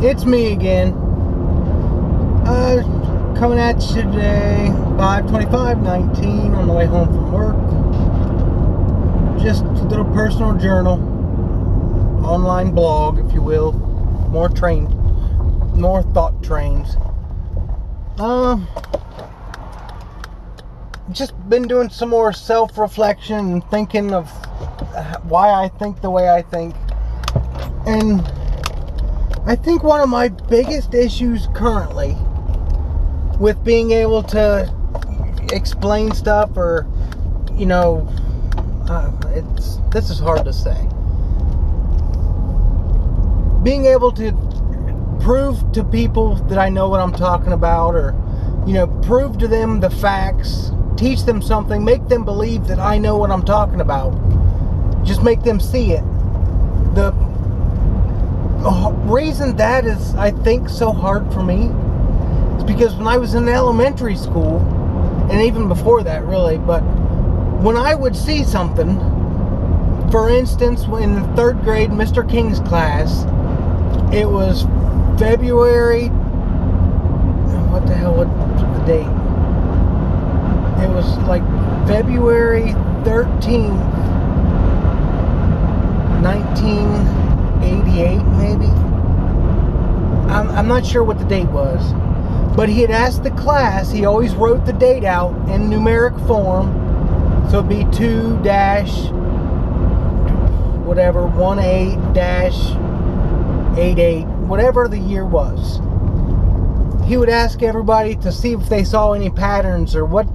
It's me again. Coming at you today, 5/25/19 on the way home from work. Just a little personal journal, online blog, if you will. More thought trains. Just been doing some more self-reflection and thinking of why I think the way I think. And I think one of my biggest issues currently with being able to explain stuff, or this is hard to say. Being able to prove to people that I know what I'm talking about, or prove to them the facts, teach them something, make them believe that I know what I'm talking about. Just make them see it. The reason that is, I think, so hard for me is because when I was in elementary school, and even before that really, but when I would see something, for instance, in the 3rd grade Mr. King's class, it was February, what the hell was the date? It was like February 13th, 1988 maybe. I'm not sure what the date was, but he had asked the class, he always wrote the date out in numeric form, so it'd be 2-18-88, whatever the year was. He would ask everybody to see if they saw any patterns, or what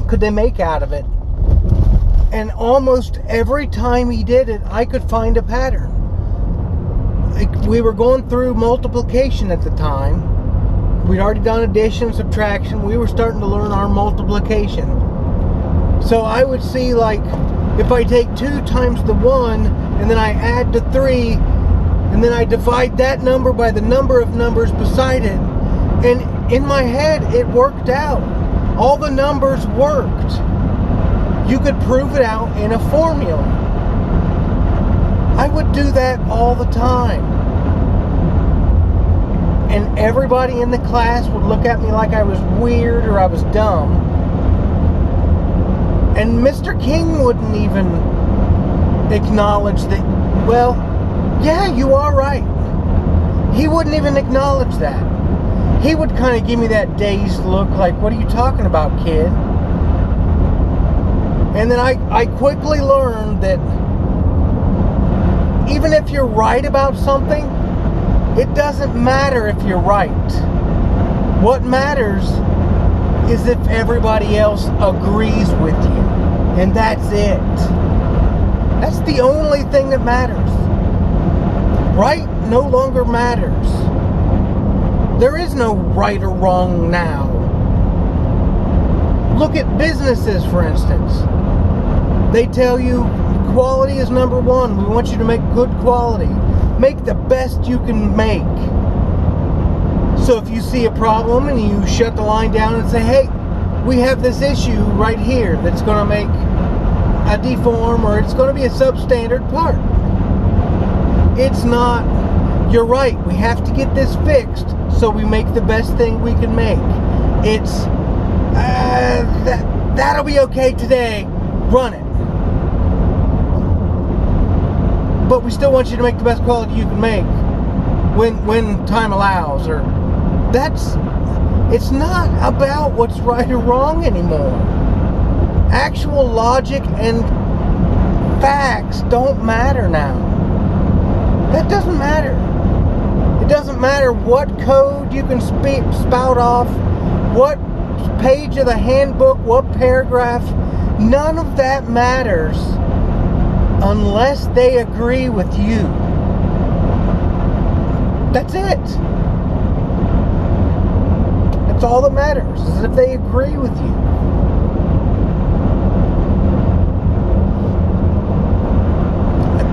could they make out of it. And almost every time he did it, I could find a pattern. We were going through multiplication at the time. We'd already done addition, subtraction. We were starting to learn our multiplication. So I would see, like, if I take 2 times the 1, and then I add the 3, and then I divide that number by the number of numbers beside it, and in my head it worked out. All the numbers worked. You could prove it out in a formula. I would do that all the time. And everybody in the class would look at me like I was weird or I was dumb. And Mr. King wouldn't even acknowledge that, well, yeah, you are right. He wouldn't even acknowledge that. He would kind of give me that dazed look like, what are you talking about, kid? And then I quickly learned that even if you're right about something, it doesn't matter if you're right. What matters is if everybody else agrees with you. And that's it. That's the only thing that matters. Right no longer matters. There is no right or wrong now. Look at businesses, for instance. They tell you quality is number one. We want you to make good quality. Make the best you can make. So if you see a problem and you shut the line down and say, hey, we have this issue right here that's going to make a deform, or it's going to be a substandard part. It's not, you're right, we have to get this fixed, so we make the best thing we can make. It's, that'll be okay today, run it. But we still want you to make the best quality you can make when time allows. Or it's not about what's right or wrong anymore. Actual logic and facts don't matter now. That doesn't matter. It doesn't matter what code you can spout off, what page of the handbook, what paragraph. None of that matters unless they agree with you. That's it. That's all that matters, is if they agree with you.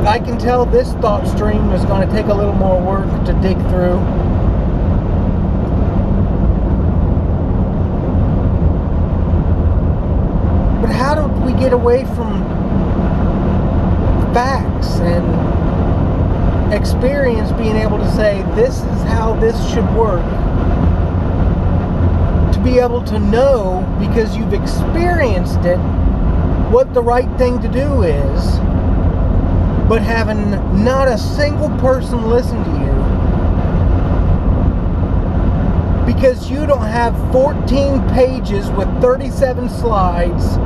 I can tell this thought stream is going to take a little more work to dig through. But how do we get away from facts and experience being able to say, this is how this should work. To be able to know, because you've experienced it, what the right thing to do is, but having not a single person listen to you because you don't have 14 pages with 37 slides,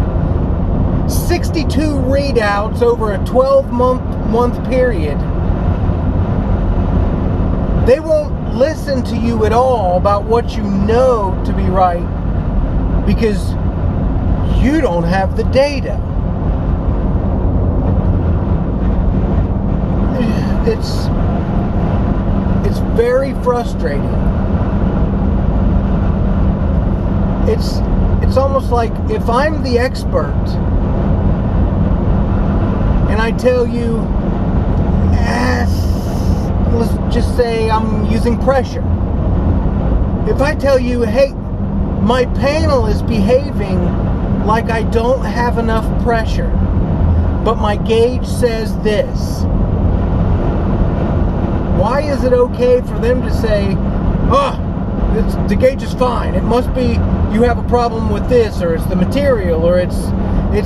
62 readouts over a 12-month period. They won't listen to you at all about what you know to be right because you don't have the data. It's very frustrating. It's almost like if I'm the expert and I tell you, let's just say I'm using pressure. If I tell you, hey, my panel is behaving like I don't have enough pressure, but my gauge says this. Why is it okay for them to say, the gauge is fine, it must be you have a problem with this, or it's the material, or it's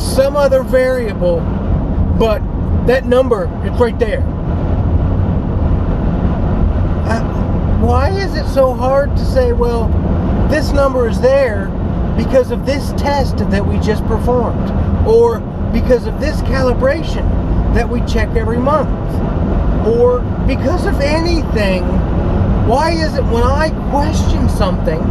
some other variable, but that number, it's right there. Why is it so hard to say, well, this number is there because of this test that we just performed, or because of this calibration that we check every month, or because of anything? Why is it when I question something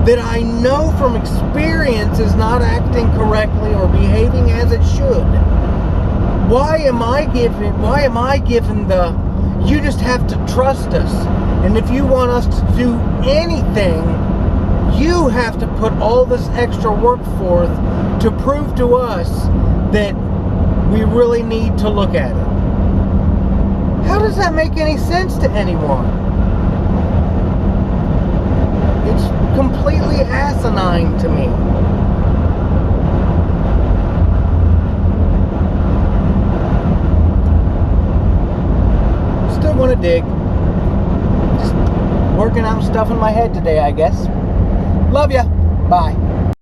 that I know from experience is not acting correctly or behaving as it should, why am I given the, you just have to trust us, and if you want us to do anything, you have to put all this extra work forth to prove to us that we really need to look at it? How does that make any sense to anyone? It's completely asinine to me. Still gonna dig. Just working out stuff in my head today, I guess. Love ya. Bye.